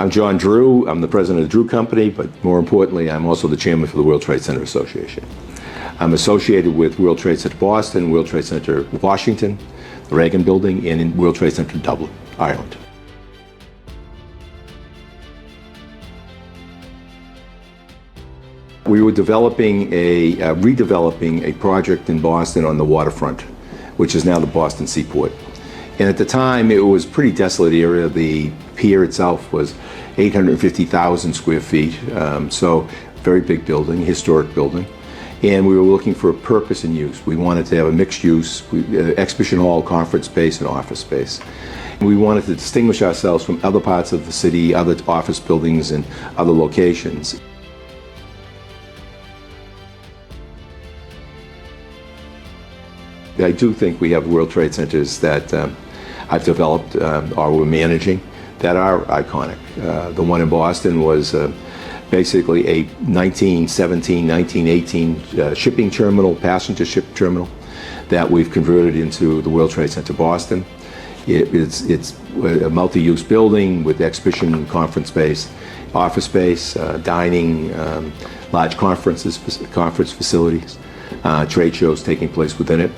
I'm John Drew. I'm the president of the Drew Company, but more importantly, I'm also the chairman for the World Trade Center Association. I'm associated with World Trade Center Boston, World Trade Center Washington, the Reagan Building, and in World Trade Center Dublin, Ireland. We were redeveloping a project in Boston on the waterfront, which is now the Boston Seaport. And at the time, it was a pretty desolate area. The pier itself was 850,000 square feet, so very big building, historic building. And we were looking for a purpose and use. We wanted to have a mixed use, exhibition hall, conference space, and office space. We wanted to distinguish ourselves from other parts of the city, other office buildings, and other locations. I do think we have World Trade Centers that I've developed or we're managing that are iconic. The one in Boston was basically a 1917, 1918 shipping terminal, passenger ship terminal, that we've converted into the World Trade Center Boston. It's a multi-use building with exhibition and conference space, office space, dining, large conference facilities, trade shows taking place within it.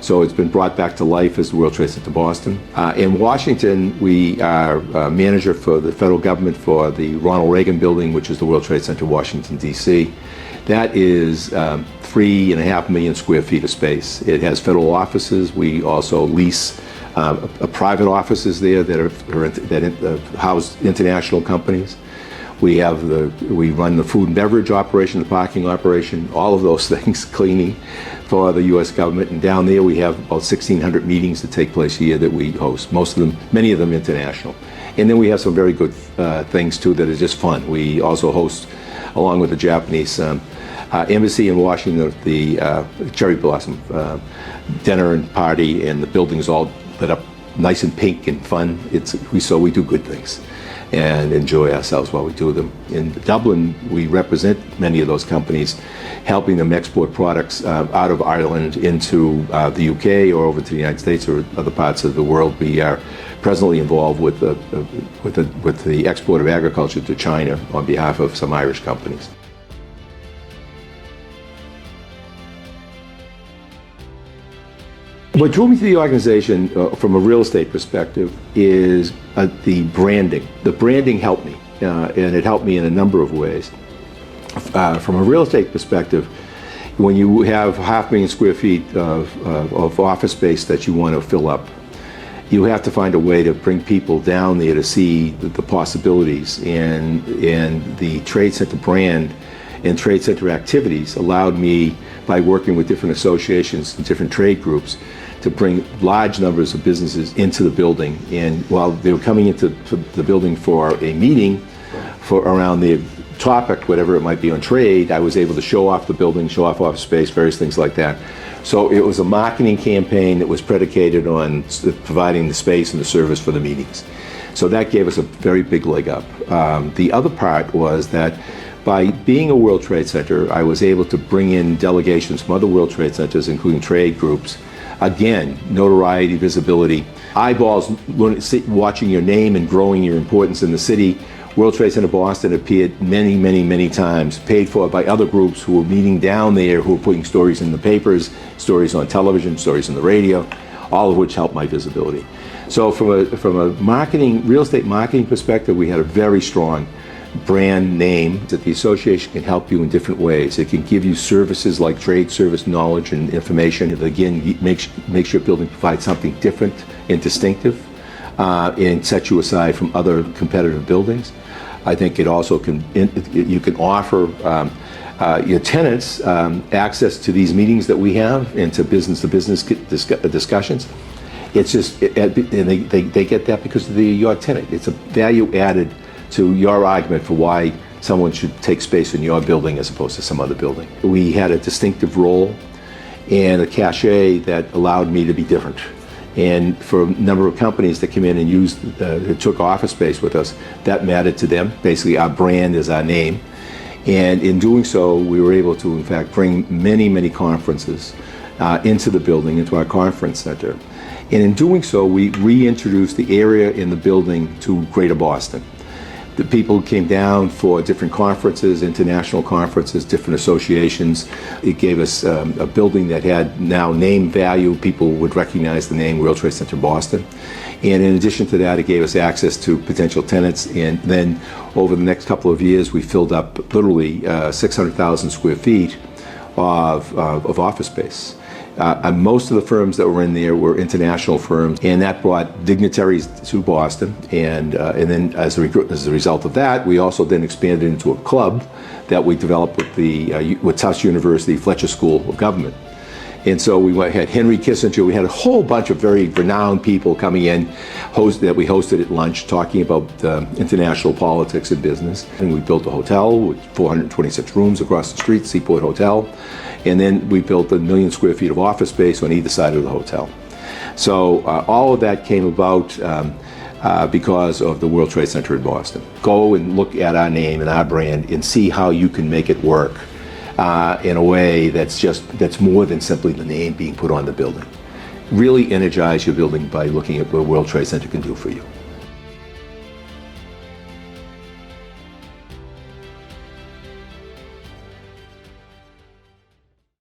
So it's been brought back to life as the World Trade Center Boston. In Washington, we are manager for the federal government for the Ronald Reagan Building, which is the World Trade Center, Washington, D.C. That is 3.5 million square feet of space. It has federal offices. We also lease private offices there that house international companies. We run the food and beverage operation, the parking operation, all of those things, cleaning for the U.S. government. And down there we have about 1,600 meetings that take place a year that we host, many of them international. And then we have some very good things too that are just fun. We also host, along with the Japanese embassy in Washington, the cherry blossom dinner and party, and the building's all lit up nice and pink and fun. So we do good things and enjoy ourselves while we do them. In Dublin, we represent many of those companies, helping them export products out of Ireland into the UK or over to the United States or other parts of the world. We are presently involved with the export of agriculture to China on behalf of some Irish companies. What drew me to the organization from a real estate perspective is the branding. The branding helped me, and it helped me in a number of ways. From a real estate perspective, when you have 500,000 square feet of office space that you want to fill up, you have to find a way to bring people down there to see the possibilities. And the Trade Center brand and Trade Center activities allowed me, by working with different associations and different trade groups, to bring large numbers of businesses into the building. And while they were coming into the building for a meeting around the topic, whatever it might be on trade, I was able to show off the building, show off office space, various things like that. So it was a marketing campaign that was predicated on providing the space and the service for the meetings. So that gave us a very big leg up. The other part was that by being a World Trade Center, I was able to bring in delegations from other World Trade Centers, including trade groups. Again, notoriety, visibility, eyeballs watching your name and growing your importance in the city. World Trade Center Boston appeared many, many, many times, paid for by other groups who were meeting down there, who were putting stories in the papers, stories on television, stories on the radio, all of which helped my visibility. So from a real estate marketing perspective, we had a very strong brand name that the association can help you in different ways. It can give you services like trade service knowledge and information. It again makes your building provide something different and distinctive and set you aside from other competitive buildings. I think it also you can offer your tenants access to these meetings that we have and to business discussions. It's just, and they get that because they're your tenant. It's a value added to your argument for why someone should take space in your building as opposed to some other building. We had a distinctive role and a cachet that allowed me to be different. And for a number of companies that came in and took office space with us, that mattered to them. Basically, our brand is our name. And in doing so, we were able to, in fact, bring many, many conferences into the building, into our conference center. And in doing so, we reintroduced the area in the building to Greater Boston. The people came down for different conferences, international conferences, different associations. It gave us a building that had now name value. People would recognize the name World Trade Center Boston. And in addition to that, it gave us access to potential tenants. And then over the next couple of years, we filled up literally 600,000 square feet of office space. Most of the firms that were in there were international firms, and that brought dignitaries to Boston. And then as a result of that, we also then expanded into a club that we developed with Tufts University Fletcher School of Government. And so we had Henry Kissinger. We had a whole bunch of very renowned people coming in that we hosted at lunch, talking about international politics and business. And we built a hotel with 426 rooms across the street, Seaport Hotel. And then we built 1 million square feet of office space on either side of the hotel. So all of that came about because of the World Trade Center in Boston. Go and look at our name and our brand and see how you can make it work in a way that's more than simply the name being put on the building. Really energize your building by looking at what World Trade Center can do for you.